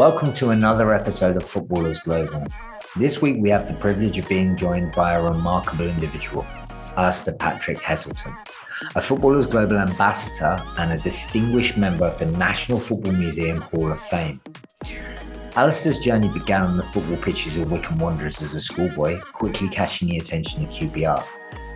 Welcome to another episode of Footballers Global. This week we have the privilege of being joined by a remarkable individual, Alistair Patrick-Heselton, a Footballers Global ambassador and a distinguished member of the National Football Museum Hall of Fame. Alistair's journey began on the football pitches of Wycombe Wanderers as a schoolboy, quickly catching the attention of QPR.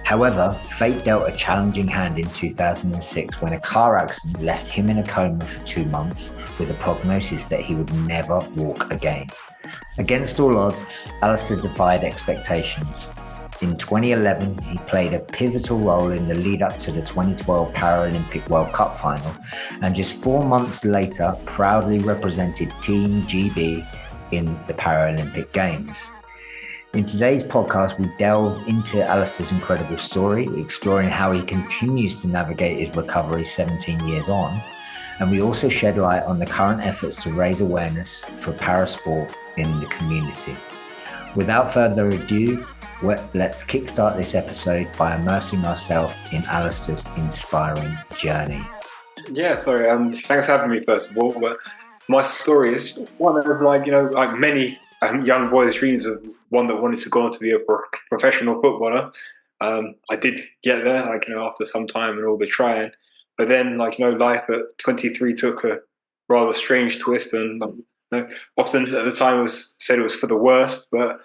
However, fate dealt a challenging hand in 2006 when a car accident left him in a coma for 2 months with a prognosis that he would never walk again. Against all odds, Alistair defied expectations. In 2011, he played a pivotal role in the lead-up to the 2012 Paralympic World Cup final, and just 4 months later proudly represented Team GB in the Paralympic Games. In today's podcast, we delve into Alistair's incredible story, exploring how he continues to navigate his recovery 17 years on, and we also shed light on the current efforts to raise awareness for parasport in the community. Without further ado, let's kickstart this episode by immersing ourselves in Alistair's inspiring journey. Yeah, sorry. Thanks for having me, first of all. But my story is one of like many young boys' dreams of one that wanted to go on to be a professional footballer. I did get there, after some time and all the trying. But then, life at 23 took a rather strange twist, and often at the time was said it was for the worst. But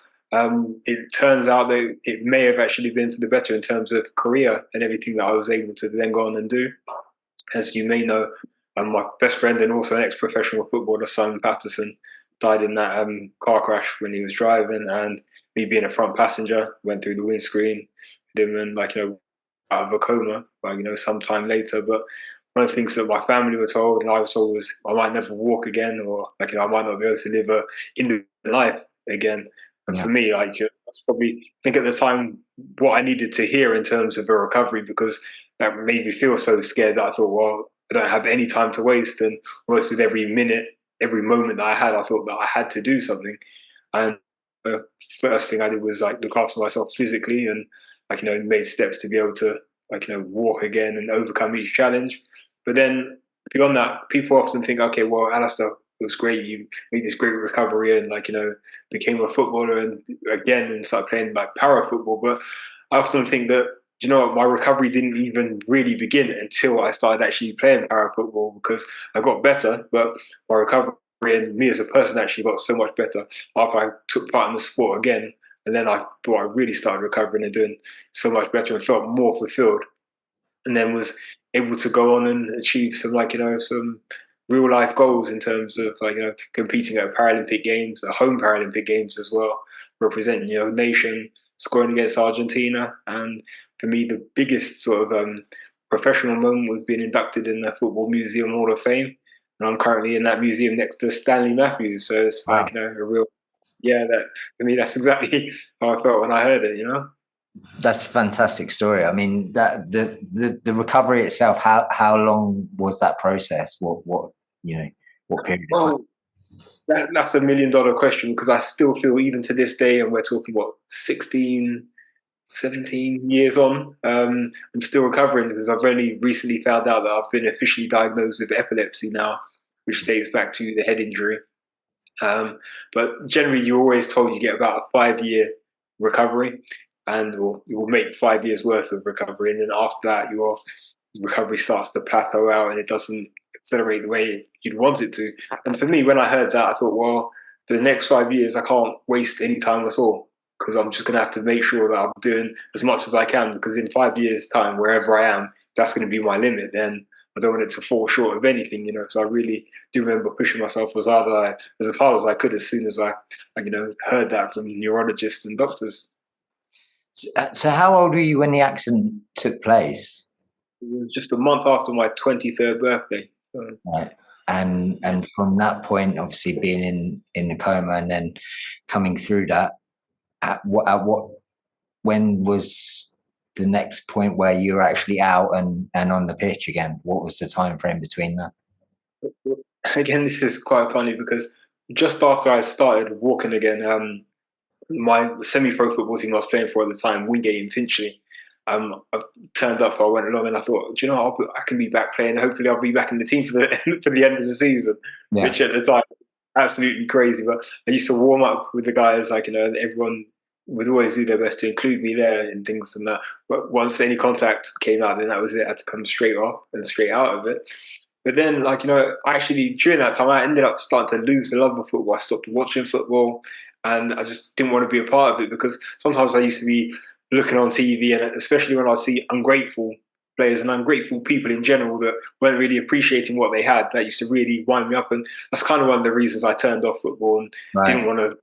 it turns out that it may have actually been for the better in terms of career and everything that I was able to then go on and do. As you may know, my best friend and also an ex-professional footballer, Simon Patterson, died in that car crash when he was driving, and me being a front passenger, went through the windscreen with him and out of a coma, some time later. But one of the things that my family were told and I was told was I might never walk again, or I might not be able to live a independent life again. And for me, that's probably, I think at the time, what I needed to hear in terms of a recovery, because that made me feel so scared that I thought, well, I don't have any time to waste. And almost with every minute, every moment that I had, I thought that I had to do something. And the first thing I did was look after myself physically and made steps to be able to walk again and overcome each challenge. But then beyond that, people often think, okay, well, Alistair, it was great. You made this great recovery and became a footballer and started playing para football. But I often think that, my recovery didn't even really begin until I started actually playing para football, because I got better, but my recovery and me as a person actually got so much better after I took part in the sport again. And then I thought I really started recovering and doing so much better and felt more fulfilled. And then was able to go on and achieve some some real life goals in terms of competing at Paralympic Games, home Paralympic Games as well, representing nation, scoring against Argentina. And for me, the biggest sort of professional moment was being inducted in the Football Museum Hall of Fame. And I'm currently in that museum next to Stanley Matthews. So it's Wow. A real, that for me, that's exactly how I felt when I heard it, That's a fantastic story. I mean, that the recovery itself, how long was that process? What period of time? Well, that's $1 million question, because I still feel even to this day, and we're talking 17 years on, I'm still recovering, because I've only recently found out that I've been officially diagnosed with epilepsy now, which dates back to the head injury. But generally, you're always told you get about a 5-year recovery, and you'll make 5 years worth of recovery. And then after that, your recovery starts to plateau out and it doesn't accelerate the way you'd want it to. And for me, when I heard that, I thought, well, for the next 5 years, I can't waste any time at all, because I'm just going to have to make sure that I'm doing as much as I can, because in 5 years' time, wherever I am, that's going to be my limit. Then I don't want it to fall short of anything, So I really do remember pushing myself as hard as I could as soon as I heard that from neurologists and doctors. So how old were you when the accident took place? It was just a month after my 23rd birthday. Right. And from that point, obviously being in the coma and then coming through that, when was the next point where you were actually out and on the pitch again? What was the time frame between that? Again, this is quite funny, because just after I started walking again, my semi-pro football team I was playing for at the time, Wingate in Finchley, I turned up, I went along, and I thought, I can be back playing. Hopefully I'll be back in the team for the end of the season, which at the time absolutely crazy. But I used to warm up with the guys, like, and everyone would always do their best to include me there and things and that. But once any contact came out, then that was it. I had to come straight off and straight out of it. But then, like, actually during that time, I ended up starting to lose the love of football. I stopped watching football, and I just didn't want to be a part of it because sometimes I used to be looking on TV, and especially when I see ungrateful players and ungrateful people in general that weren't really appreciating what they had, that used to really wind me up. And that's kind of one of the reasons I turned off football and didn't want to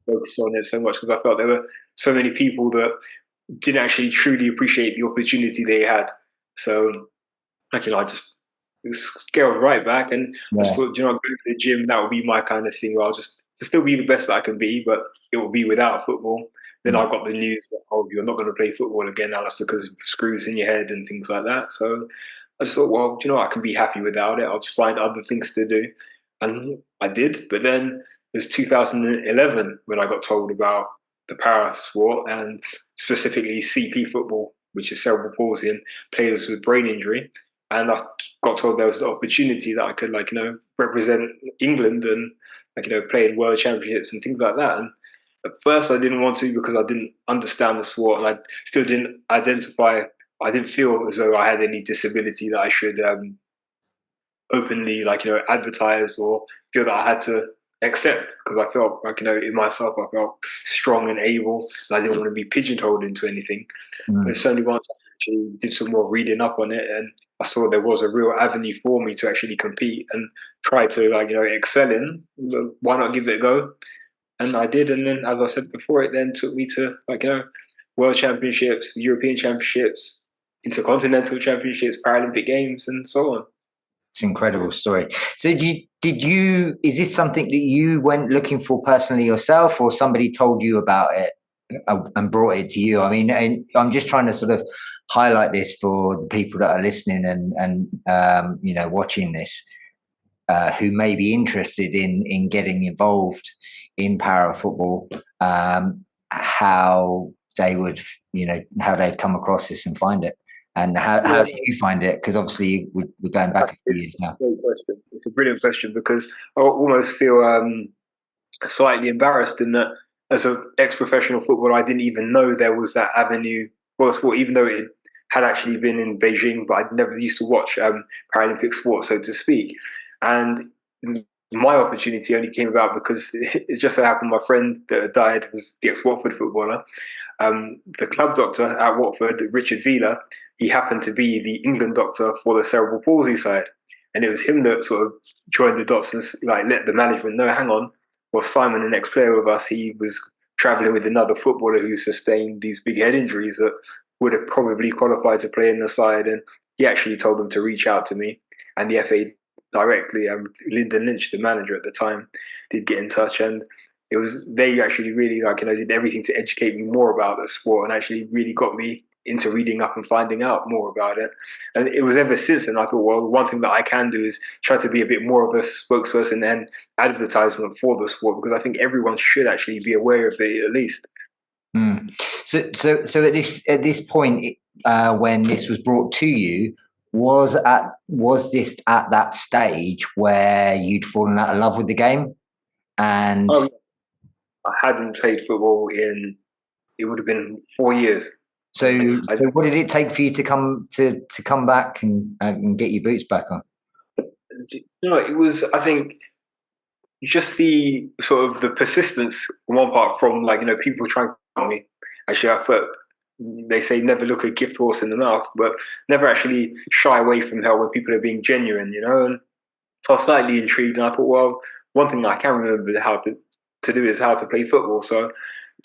focus on it so much, because I felt there were so many people that didn't actually truly appreciate the opportunity they had. So, like, I just scaled right back, and I just thought, going to the gym, that would be my kind of thing, where I'll just to still be the best that I can be, but it will be without football. Then I got the news that, oh, you're not going to play football again, Alistair, because of screws in your head and things like that. So I just thought, well, I can be happy without it. I'll just find other things to do. And I did. But then it was 2011 when I got told about the para sport, and specifically CP football, which is cerebral palsy and players with brain injury. And I got told there was an opportunity that I could, represent England and, play in world championships and things like that. And at first I didn't want to because I didn't understand the sport, and I still didn't I didn't feel as though I had any disability that I should openly, advertise or feel that I had to accept, because I felt in myself, I felt strong and able, and I didn't want to be pigeonholed into anything. But it's only once I actually did some more reading up on it, and I saw there was a real avenue for me to actually compete and try to excel in. Why not give it a go? And I did, and then, as I said before, it then took me to world championships, European championships, intercontinental championships, Paralympic Games, and so on. It's an incredible story. So is this something that you went looking for personally yourself, or somebody told you about it and brought it to you? I mean, and I'm just trying to sort of highlight this for the people that are listening and watching this, who may be interested in getting involved in para football, how they would, how they'd come across this and find it. And how did you find it? Because obviously we're going back a few years now. It's a brilliant question, because I almost feel slightly embarrassed in that as an ex-professional footballer, I didn't even know there was that avenue. Well, even though it had actually been in Beijing, but I'd never used to watch Paralympic sports, so to speak. And my opportunity only came about because it just so happened my friend that died was the ex-Watford footballer. The club doctor at Watford, Richard Vila, he happened to be the England doctor for the cerebral palsy side. And it was him that sort of joined the dots and let the management know, hang on, well, Simon, an ex-player with us, he was travelling with another footballer who sustained these big head injuries that would have probably qualified to play in the side. And he actually told them to reach out to me. And the FA directly, Lyndon Lynch, the manager at the time, did get in touch. And they actually really did everything to educate me more about the sport, and actually really got me into reading up and finding out more about it. And it was ever since then I thought, well, one thing that I can do is try to be a bit more of a spokesperson and advertisement for the sport, because I think everyone should actually be aware of it at least. So at this point, when this was brought to you, was this at that stage where you'd fallen out of love with the game? And I hadn't played football it would have been 4 years. So what did it take for you to come back and get your boots back on? It was, I think, just the sort of the persistence on one part from people trying to help me. Actually, I thought they say never look a gift horse in the mouth, but never actually shy away from help when people are being genuine, And so I was slightly intrigued, and I thought, well, one thing I can remember how to do is how to play football. So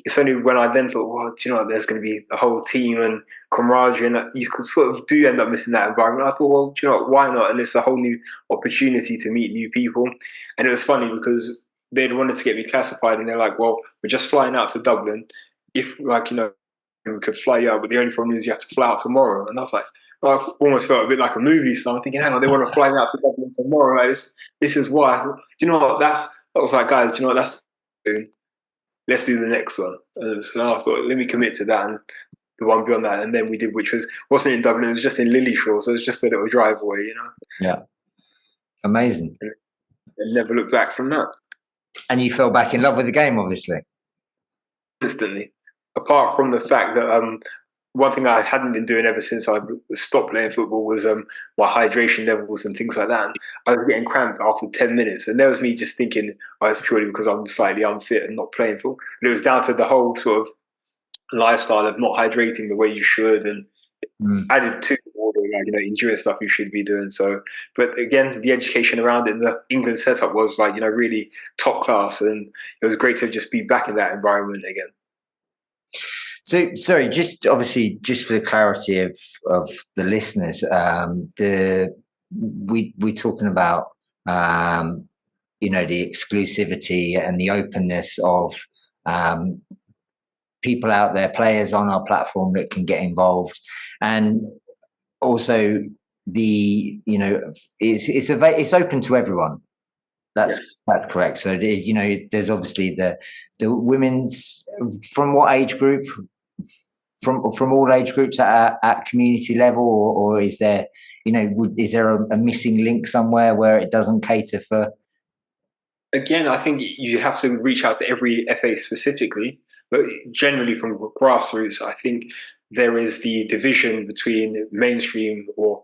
it's only when I then thought, well, there's going to be a whole team and camaraderie, and you could sort of do end up missing that environment. I thought, well, why not? And it's a whole new opportunity to meet new people. And it was funny because they'd wanted to get me classified, and they're like, well, we're just flying out to Dublin. If we could fly you out, but the only problem is you have to fly out tomorrow. And I was like, I almost felt a bit like a movie star. I'm thinking, hang on, they want to fly me out to Dublin tomorrow. This is why. I thought, do you know what? I was like, guys, do you know what? That's soon. Let's do the next one. And so I thought, let me commit to that, and the one beyond that. And then we did, which wasn't in Dublin, it was just in Lillyshaw. So it was just a little drive away, Yeah. Amazing. And never looked back from that. And you fell back in love with the game, obviously. Instantly. Apart from the fact that one thing I hadn't been doing ever since I stopped playing football was my hydration levels and things like that. And I was getting cramped after 10 minutes. And there was me just thinking, oh, it's purely because I'm slightly unfit and not playing football. But it was down to the whole sort of lifestyle of not hydrating the way you should, and added to all the endurance stuff you should be doing. So, but again, the education around it and the England setup was really top class, and it was great to just be back in that environment again. So, sorry, just obviously, just for the clarity of the listeners, we're talking about the exclusivity and the openness of people out there, players on our platform that can get involved, and also it's open to everyone. That's correct. So there's obviously the women's, from what age group, from all age groups at community level, or is there is there a missing link somewhere where it doesn't cater for? Again, I think you have to reach out to every FA specifically, but generally from grassroots, I think there is the division between mainstream or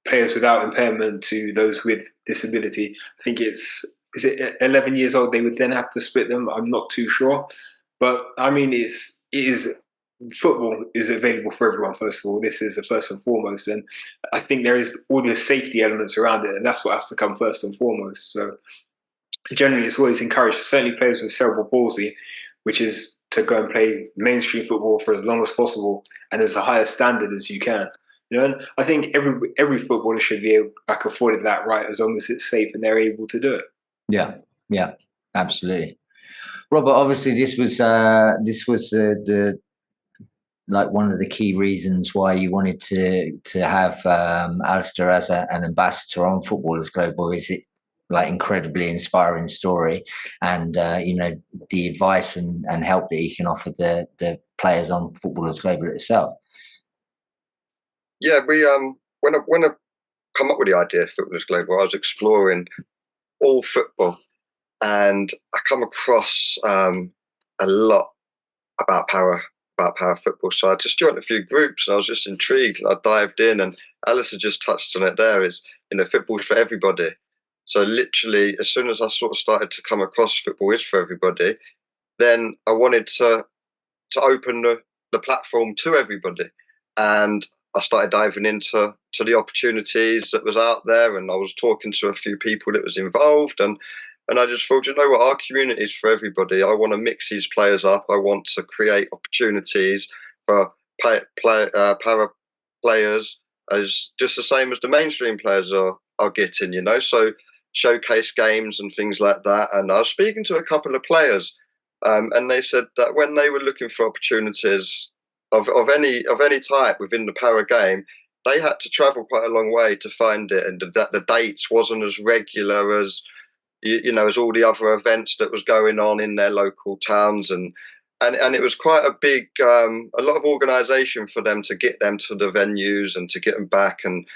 players without impairment to those with disability. I think is it 11 years old they would then have to split them. I'm not too sure, but I mean it is football is available for everyone. First of all, this is the first and foremost, and I think there is all the safety elements around it, and that's what has to come first and foremost. So generally, it's always encouraged, certainly players with cerebral palsy, which is to go and play mainstream football for as long as possible and as a higher standard as you can. And I think every footballer should be afforded that right, as long as it's safe and they're able to do it. Yeah, absolutely. Robert, obviously, this was the like one of the key reasons why you wanted to have Alistair as an ambassador on Footballers Global. Is it incredibly inspiring story, and the advice and help that he can offer the players on Footballers Global itself. Yeah, we when I come up with the idea of Footballers Global, I was exploring all football, and I come across a lot about power football. So I just joined a few groups, and I was just intrigued, and I dived in. And Alistair just touched on it. There is, football's for everybody. So literally, as soon as I sort of started to come across football is for everybody, then I wanted to open the platform to everybody, and I started diving into the opportunities that was out there, and I was talking to a few people that was involved, and I just thought, what, our community is for everybody. I want to mix these players up. I want to create opportunities for para players, as just the same as the mainstream players are getting, so showcase games and things like that. And I was speaking to a couple of players, and they said that when they were looking for opportunities of any type within the para game, they had to travel quite a long way to find it, and the dates wasn't as regular as as all the other events that was going on in their local towns, and it was quite a big a lot of organisation for them to get them to the venues and to get them back and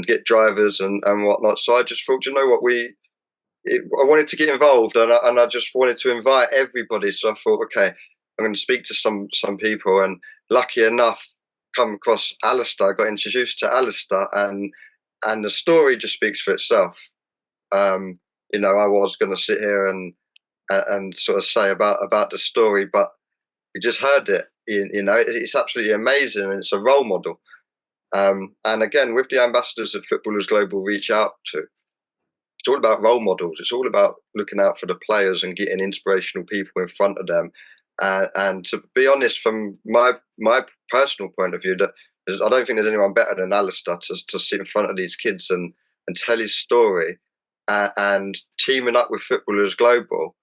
get drivers and whatnot. So I just thought, what, I wanted to get involved, and I just wanted to invite everybody. So I thought, okay, I'm going to speak to some people, and lucky enough, come across Alistair. I got introduced to Alistair, and the story just speaks for itself. I was going to sit here and sort of say about the story, but we just heard it. It's absolutely amazing, and it's a role model. And again, with the ambassadors that Footballers Global reach out to, it's all about role models. It's all about looking out for the players and getting inspirational people in front of them. And to be honest, from my personal point of view, that I don't think there's anyone better than Alistair to sit in front of these kids and tell his story, and teaming up with Footballers Global,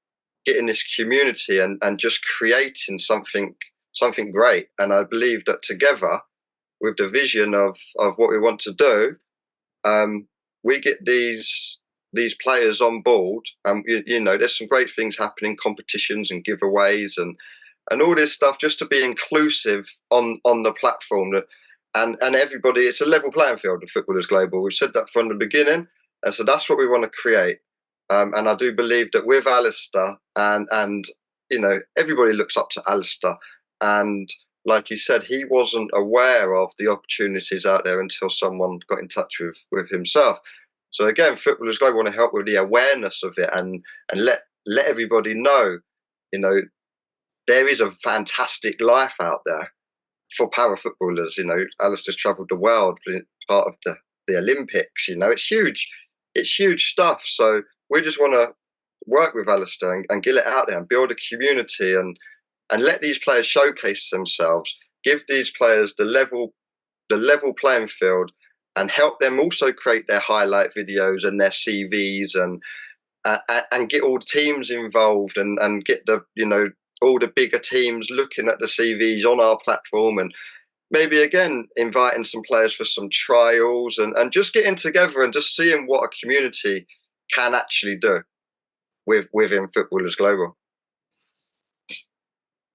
getting this community and just creating something great. And I believe that together, with the vision of what we want to do, we get these players on board, and there's some great things happening, competitions and giveaways and all this stuff, just to be inclusive on the platform. And everybody, it's a level playing field of Footballers Global. We've said that from the beginning, and so that's what we want to create. And I do believe that with Alistair, and you know, everybody looks up to Alistair, and like you said, he wasn't aware of the opportunities out there until someone got in touch with himself. So again, Footballers Global want to help with the awareness of it, and let everybody know, you know, there is a fantastic life out there for para footballers. You know, Alistair's travelled the world, been part of the Olympics. You know, it's huge stuff. So we just want to work with Alistair and get it out there and build a community and let these players showcase themselves, give these players the level playing field, and help them also create their highlight videos and their CVs and get all the teams involved and get the, you know, all the bigger teams looking at the CVs on our platform, and maybe again inviting some players for some trials and just getting together and just seeing what a community can actually do within Footballers Global.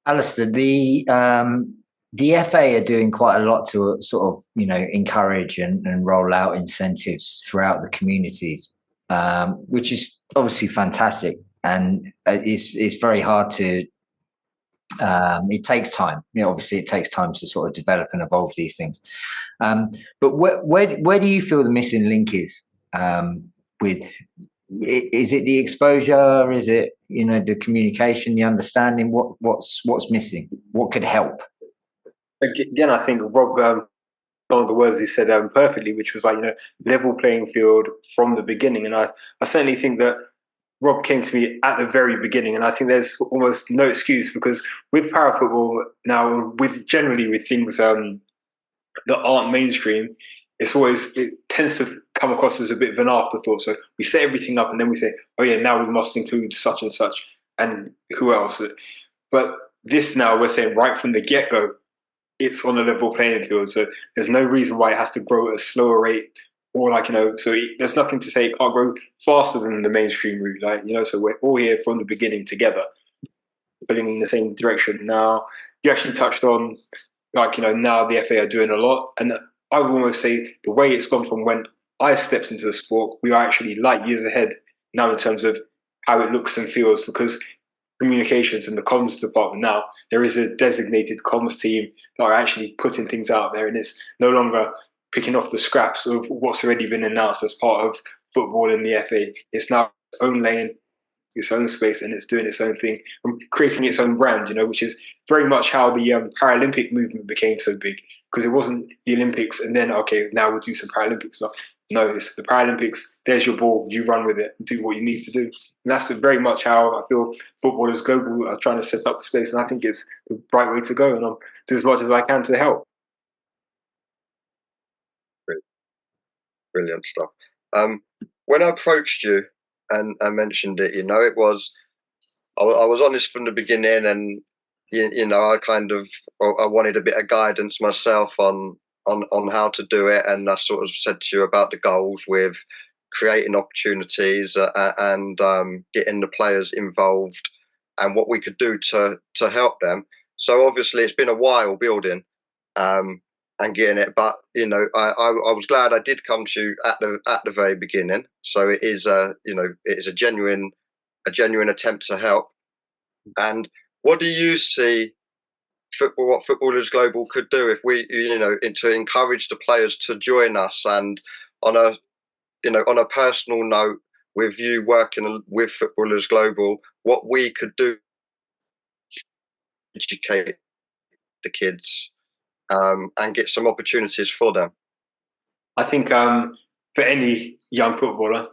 Alistair, the FA are doing quite a lot to sort of, you know, encourage and roll out incentives throughout the communities, which is obviously fantastic, and it's very hard to. It takes time. You know, obviously, it takes time to sort of develop and evolve these things. But where do you feel the missing link is with? Is it the exposure? Is it, you know, the communication, the understanding? What's missing? What could help? Again, I think Rob, some of the words he said perfectly, which was like, you know, level playing field from the beginning. And I certainly think that Rob came to me at the very beginning, and I think there's almost no excuse, because with para football now, generally with things that aren't mainstream, it tends to come across as a bit of an afterthought. So we set everything up and then we say, oh yeah, now we must include such and such and who else. But this now we're saying right from the get-go, it's on a level playing field. So there's no reason why it has to grow at a slower rate, or like, you know, so there's nothing to say it can't grow faster than the mainstream route. Like, you know, so we're all here from the beginning together, pulling in the same direction. Now, you actually touched on, like, you know, now the FA are doing a lot. And I would almost say the way it's gone from when I stepped into the sport, we are actually light years ahead now in terms of how it looks and feels, because communications and the comms department now, there is a designated comms team that are actually putting things out there, and it's no longer picking off the scraps of what's already been announced as part of football in the FA. It's now its own lane, its own space, and it's doing its own thing and creating its own brand, you know, which is very much how the Paralympic movement became so big, because it wasn't the Olympics and then, okay, now we'll do some Paralympic stuff. No, it's the Paralympics, there's your ball, you run with it, do what you need to do. And that's very much how I feel Footballers Global are trying to set up the space, and I think it's the right way to go, and I'll do as much as I can to help. Brilliant stuff. When I approached you and I mentioned it, you know, I was honest from the beginning, and you know, I wanted a bit of guidance myself on how to do it, and I sort of said to you about the goals with creating opportunities and getting the players involved and what we could do to help them. So obviously it's been a while building and getting it, but you know, I was glad I did come to you at the very beginning. So it is you know, it is a genuine attempt to help. And what do you see what Footballers Global could do if we, you know, to encourage the players to join us, and on a personal note, with you working with Footballers Global, what we could do to educate the kids and get some opportunities for them? I think for any young footballer,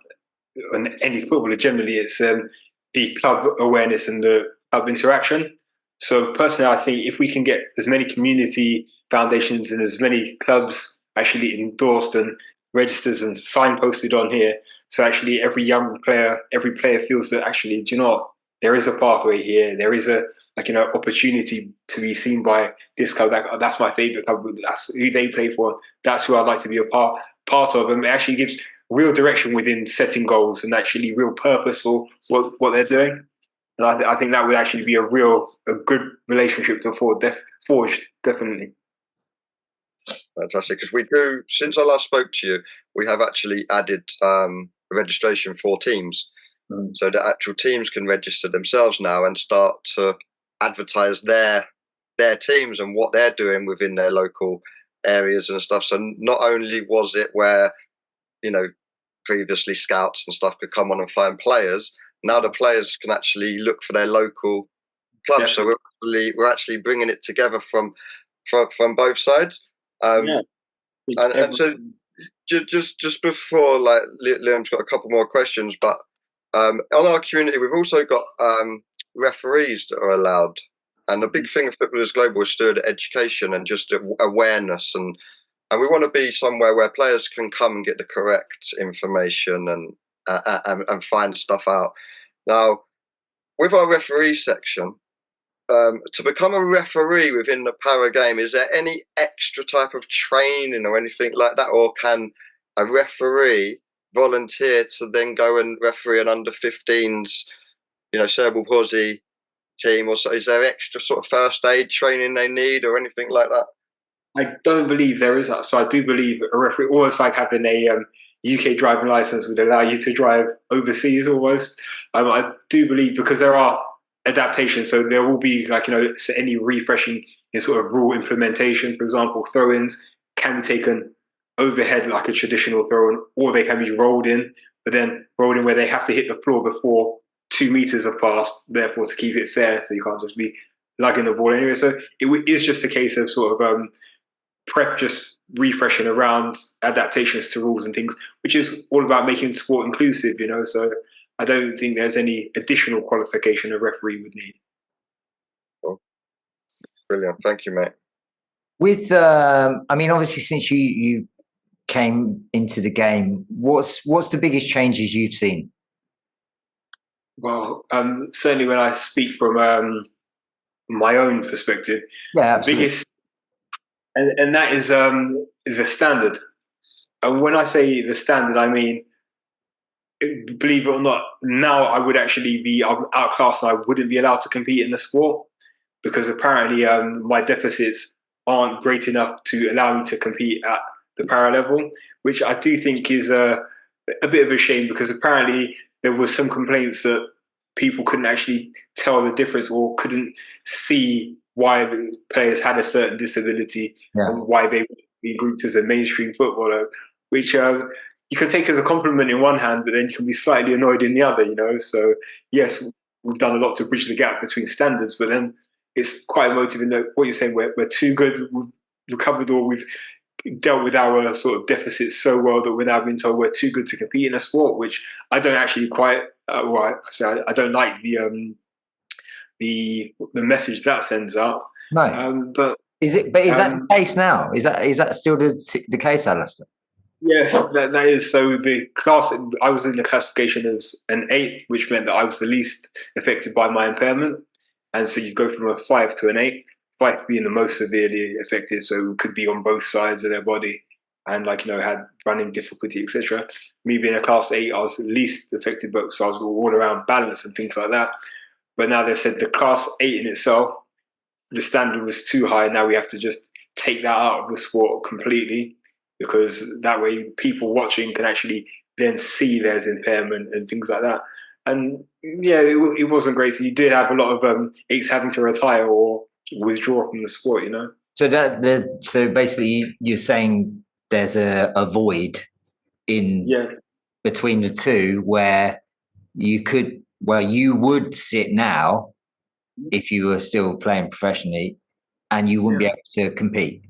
and any footballer generally, it's the club awareness and the club interaction. So personally, I think if we can get as many community foundations and as many clubs actually endorsed and registers and signposted on here, so actually every player feels that actually, do you know what, there is a pathway here, there is a, like, you know, opportunity to be seen by this club. That's my favourite club. That's who they play for. That's who I'd like to be a part of. And it actually gives real direction within setting goals and actually real purpose for what they're doing. And I think that would actually be a good relationship to forge, definitely. Fantastic, because we do, since I last spoke to you, we have actually added registration for teams. So the actual teams can register themselves now and start to advertise their teams and what they're doing within their local areas and stuff. So not only was it where, previously scouts and stuff could come on and find players, now the players can actually look for their local clubs. So we're actually bringing it together from both sides. And so just before, like, Liam's got a couple more questions, but on our community, we've also got referees that are allowed. And the big thing of Footballers Global is still education and just awareness. And we want to be somewhere where players can come and get the correct information and find stuff out. Now, with our referee section, to become a referee within the para game, is there any extra type of training or anything like that? Or can a referee volunteer to then go and referee an under-15s, cerebral palsy team? Or so, is there extra sort of first aid training they need or anything like that? I don't believe there is that. So I do believe a referee, almost like having a UK driving license, would allow you to drive overseas almost. I do believe, because there are adaptations, so there will be, like, any refreshing in sort of rule implementation. For example, throw-ins can be taken overhead like a traditional throw-in, or they can be rolled in, but then rolled in where they have to hit the floor before 2 meters have passed, therefore to keep it fair, so you can't just be lugging the ball anyway. So it is just a case of sort of prep, just refreshing around adaptations to rules and things, which is all about making sport inclusive, so I don't think there's any additional qualification a referee would need. Well, brilliant. Thank you, mate. With, obviously, since you came into the game, what's the biggest changes you've seen? Well, certainly when I speak from my own perspective, yeah, the biggest, and that is the standard. And when I say the standard, I mean, believe it or not, now I would actually be outclassed and I wouldn't be allowed to compete in the sport, because apparently my deficits aren't great enough to allow me to compete at the para level, which I do think is a bit of a shame, because apparently there was some complaints that people couldn't actually tell the difference or couldn't see why the players had a certain disability and why they would be grouped as a mainstream footballer, which you can take as a compliment in one hand, but then you can be slightly annoyed in the other, So yes, we've done a lot to bridge the gap between standards, but then it's quite emotive that what you're saying, we're too good, we've recovered, or we've dealt with our sort of deficits so well that we're now being told we're too good to compete in a sport, which I don't actually quite. I don't like the message that sends out. No, but is it? But is that the case now? Is that still the case, Alistair? Yes, that is. So the class, I was in the classification as an 8, which meant that I was the least affected by my impairment. And so you go from a 5 to an 8, 5 being the most severely affected, so it could be on both sides of their body and had running difficulty, etc. Me being a class 8, I was the least affected, but so I was all around balance and things like that. But now they said the class 8 in itself, the standard was too high. Now we have to just take that out of the sport completely, because that way people watching can actually then see there's impairment and things like that. And yeah, it wasn't great. So you did have a lot of 8s having to retire or withdraw from the sport, So so basically you're saying there's a void in between the two where you would sit now if you were still playing professionally, and you wouldn't be able to compete.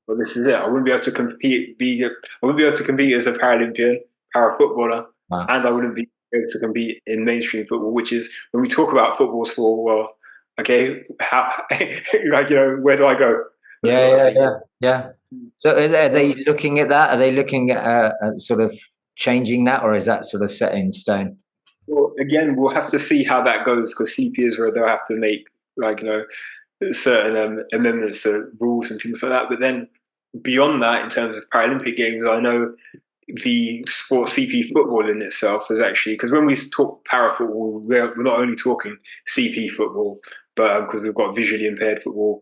Well, this is it. I wouldn't be able to compete. I wouldn't be able to compete as a Paralympian, para footballer, and I wouldn't be able to compete in mainstream football. Which is, when we talk about football sport, well, okay, how, where do I go? Yeah. So are they looking at that? Are they looking at sort of changing that, or is that sort of set in stone? Well, again, we'll have to see how that goes, because CP is where they'll have to make certain amendments to rules and things like that. But then beyond that, in terms of Paralympic Games, I know the sport CP football in itself is actually, because when we talk para football, we're not only talking CP football, but because we've got visually impaired football,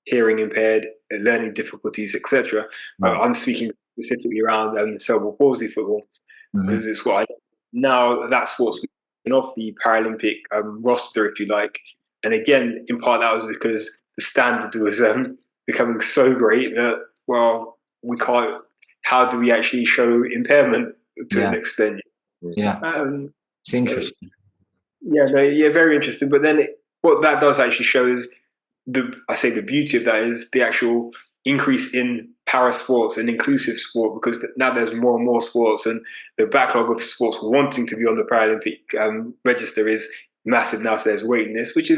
hearing impaired, learning difficulties, etc. I'm speaking specifically around cerebral palsy football, because it's what I know. Now that sport's off the Paralympic roster, if you like. And again, in part that was because the standard was becoming so great that, well, we can't. How do we actually show impairment to an extent? Yeah, it's interesting. Yeah, very interesting. But then what that does actually show is the beauty of that is the actual increase in para sports and inclusive sport, because now there's more and more sports, and the backlog of sports wanting to be on the Paralympic register is massive now. So there's waiting list, which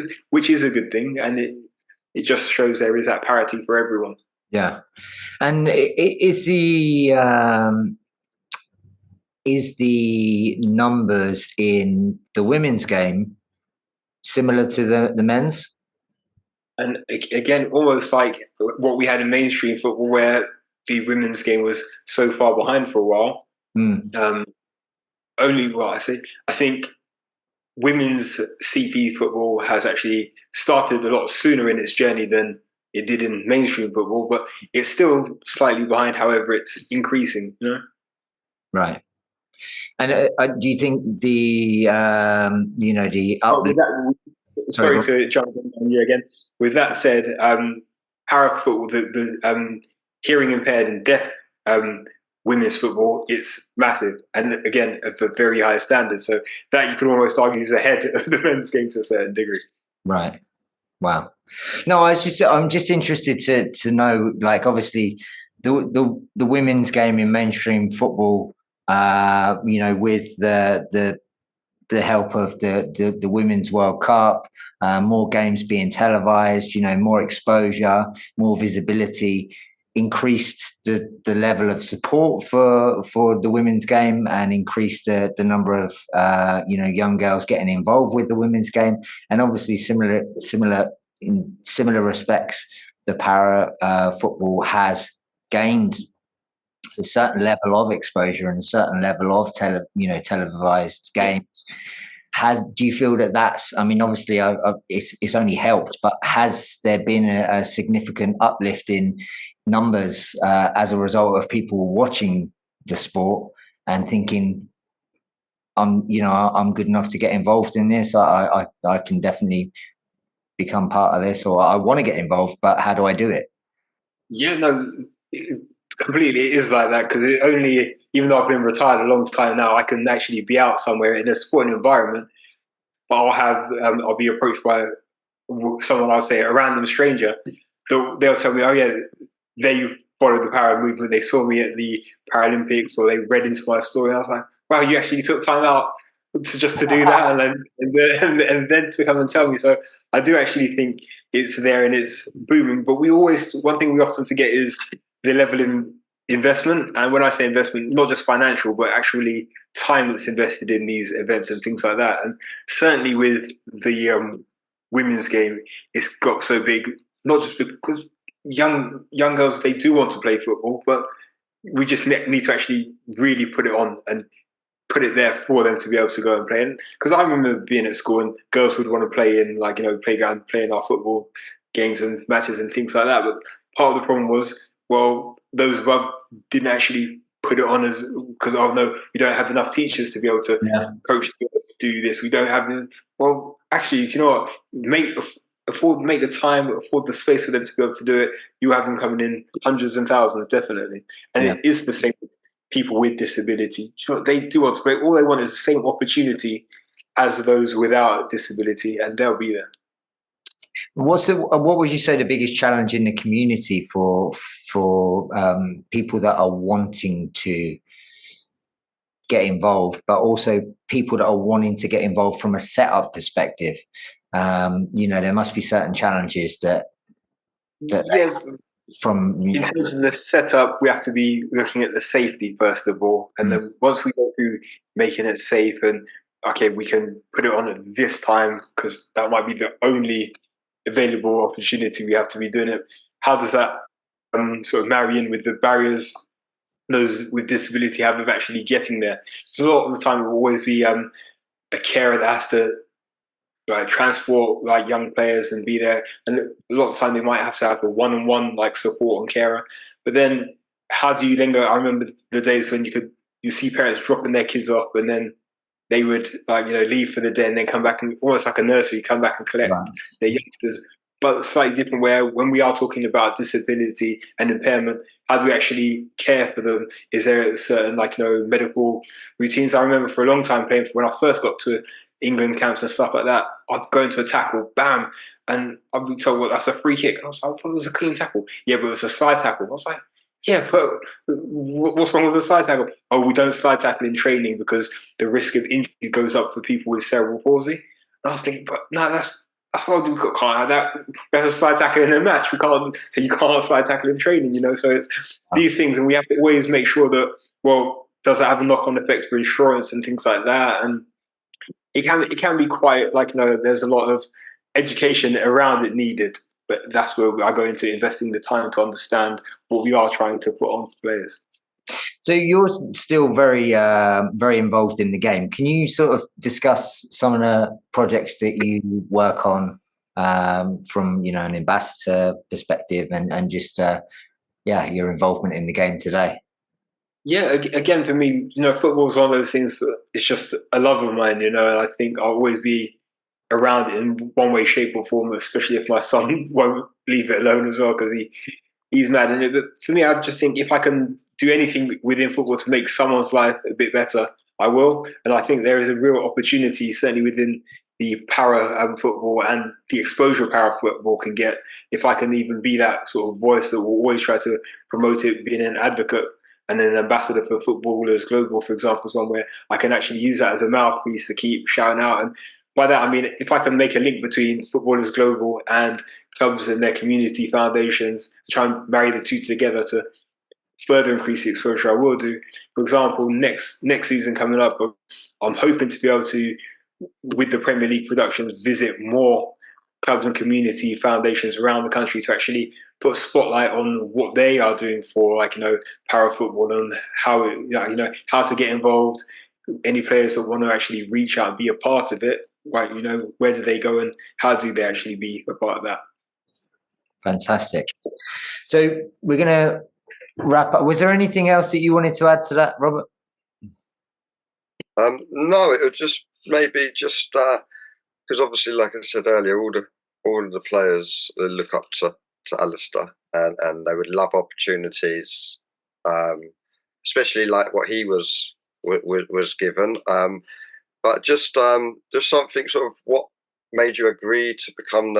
is a good thing, and it just shows there is that parity for everyone. Yeah, and is the numbers in the women's game similar to the men's? And again, almost like what we had in mainstream football, where the women's game was so far behind for a while. I think women's CP football has actually started a lot sooner in its journey than it did in mainstream football, but it's still slightly behind. However, it's increasing. Right. And do you think the Sorry to jump on you again. With that said, para football, the hearing impaired and deaf women's football, it's massive, and again of a very high standard. So that you can almost argue is ahead of the men's game to a certain degree. Right. Wow. No, I'm just interested to know, like, obviously the women's game in mainstream football, with the help of the Women's World Cup, more games being televised, more exposure, more visibility, increased the level of support for the women's game, and increased the number of young girls getting involved with the women's game. And obviously in similar respects, the para football has gained a certain level of exposure and a certain level of televised games. Do you feel that's? I mean, obviously, it's only helped, but has there been a significant uplift in numbers as a result of people watching the sport and thinking, I'm good enough to get involved in this. I can definitely become part of this, or I want to get involved, but how do I do it? Yeah, no. Completely, it is like that, because even though I've been retired a long time now, I can actually be out somewhere in a sporting environment, but I'll be approached by someone, I'll say a random stranger. They'll tell me, oh yeah, they follow the para movement, they saw me at the Paralympics, or they read into my story, and I was like, wow, you actually took time out to do that, and then to come and tell me. So I do actually think it's there and it's booming. But one thing we often forget is the level in investment. And when I say investment, not just financial, but actually time that's invested in these events and things like that. And certainly with the women's game, it's got so big, not just because young girls, they do want to play football, but we just need to actually really put it on and put it there for them to be able to go and play. Because I remember being at school and girls would want to play in, playground, playing our football games and matches and things like that. But part of the problem was, well, those above didn't actually put it on because, oh no, we don't have enough teachers to be able to coach us to do this. We don't have. Well, actually, you know what? Make the time, afford the space for them to be able to do it. You have them coming in hundreds and thousands, definitely. And it is the same with people with disability. You know, they do want to play. All they want is the same opportunity as those without disability, and they'll be there. What would you say the biggest challenge in the community for people that are wanting to get involved, but also people that are wanting to get involved from a setup perspective? There must be certain challenges that from in terms of the setup, we have to be looking at the safety first of all, and then once we go through making it safe, and okay, we can put it on at this time because that might be the only available opportunity we have to be doing it. How does that sort of marry in with the barriers those with disability have of actually getting there? So a lot of the time it will always be a carer that has to transport young players and be there, and a lot of the time they might have to have a one-on-one support on carer. But then how do you then go? I remember the days when you see parents dropping their kids off and then they would leave for the day and then come back, and almost like a nursery, come back and collect their youngsters. But slightly different, where when we are talking about disability and impairment, how do we actually care for them? Is there certain medical routines? I remember for a long time playing, when I first got to England camps and stuff like that, I'd go into a tackle, bam, and I'd be told, well, that's a free kick. And I was like, well, it was a clean tackle. Yeah, but it was a slide tackle. I was like, yeah, but what's wrong with the slide tackle? Oh, we don't slide tackle in training because the risk of injury goes up for people with cerebral palsy. And I was thinking, but no, that's not, we can't have that. We have to slide tackle in a match. We can't, so you can't slide tackle in training, So it's these things, and we have to always make sure that, well, does it have a knock-on effect for insurance and things like that? And it can be quite there's a lot of education around it needed, but that's where I go into investing the time to understand what we are trying to put on players. So you're still very, very involved in the game. Can you sort of discuss some of the projects that you work on from an ambassador perspective, and just your involvement in the game today? Yeah, again, for me, football is one of those things that it's just a love of mine, and I think I'll always be around it in one way, shape or form, especially if my son won't leave it alone as well, because he's mad in it. But for me, I just think if I can do anything within football to make someone's life a bit better, I will. And I think there is a real opportunity, certainly within the para football and the exposure para football can get, if I can even be that sort of voice that will always try to promote it, being an advocate. And then an ambassador for Footballers Global, for example, is one where I can actually use that as a mouthpiece to keep shouting out. And by that, I mean, if I can make a link between Footballers Global and clubs and their community foundations, to try and marry the two together to further increase the exposure, I will do. For example, next season coming up, I'm hoping to be able to, with the Premier League productions, visit more clubs and community foundations around the country to actually put a spotlight on what they are doing for, para football, and how how to get involved. Any players that want to actually reach out and be a part of it, right? Where do they go and how do they actually be a part of that? Fantastic. So we're going to wrap up. Was there anything else that you wanted to add to that, Robert? No, it was just maybe because obviously, like I said earlier, all of the players look up to Alistair, and they would love opportunities, especially like what he was given. But just something sort of, what made you agree to become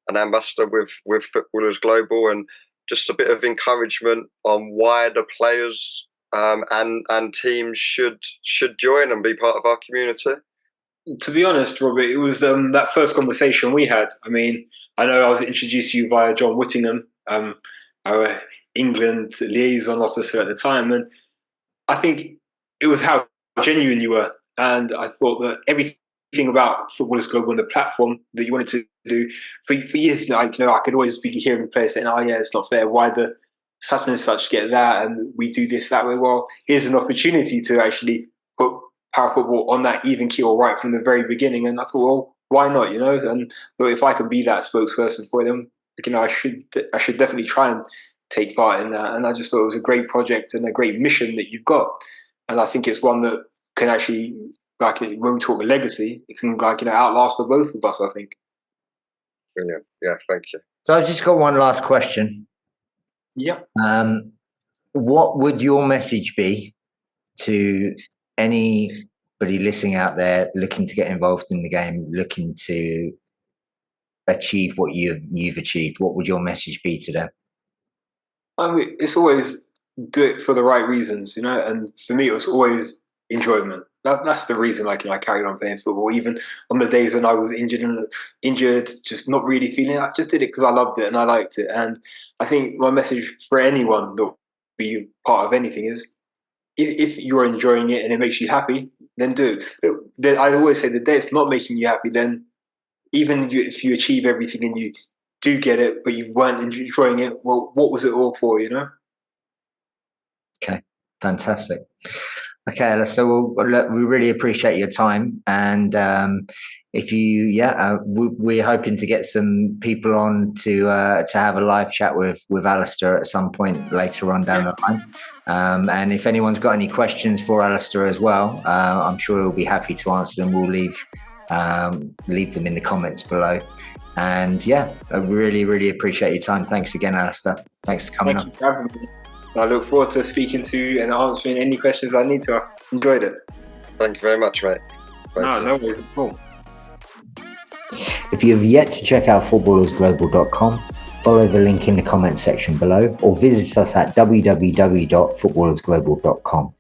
an ambassador with Footballers Global, and just a bit of encouragement on why the players and teams should join and be part of our community. To be honest, Robert, it was that first conversation we had. I mean, I know I was introduced to you via John Whittingham, our England liaison officer at the time, and I think it was how genuine you were. And I thought that everything about Footballers Global and the platform that you wanted to do for years, I could always be hearing players saying, "Oh yeah, it's not fair. Why the such and such get that, and we do this that way?" Well, here's an opportunity to actually put para football on that even keel right from the very beginning. And I thought, well, why not? And so if I can be that spokesperson for them, I should definitely try and take part in that. And I just thought it was a great project and a great mission that you've got. And I think it's one that can actually, when we talk legacy, it can outlast the both of us, I think. Brilliant. Yeah, thank you. So I've just got one last question. Yeah. What would your message be to anybody listening out there looking to get involved in the game, looking to achieve what you've achieved? What would your message be to them? I mean, it's always do it for the right reasons, and for me, it was always enjoyment. That's the reason I carried on playing football, even on the days when I was injured, just not really feeling it. I just did it because I loved it and I liked it. And I think my message for anyone that will be part of anything is, if you're enjoying it and it makes you happy, then do it. I always say the day it's not making you happy, then even if you achieve everything and you do get it, but you weren't enjoying it, well, what was it all for, Okay, fantastic. Okay, Alistair, well, look, we really appreciate your time. And if you, we're hoping to get some people on to have a live chat with Alistair at some point later on down the line. And if anyone's got any questions for Alistair as well, I'm sure he'll be happy to answer them. We'll leave them in the comments below. And I really, really appreciate your time. Thanks again, Alistair. Thanks for coming on. Thank you for having me. I look forward to speaking to and answering any questions I need to. I've enjoyed it. Thank you very much, mate. No worries at all. If you have yet to check out footballersglobal.com, follow the link in the comments section below or visit us at www.footballersglobal.com.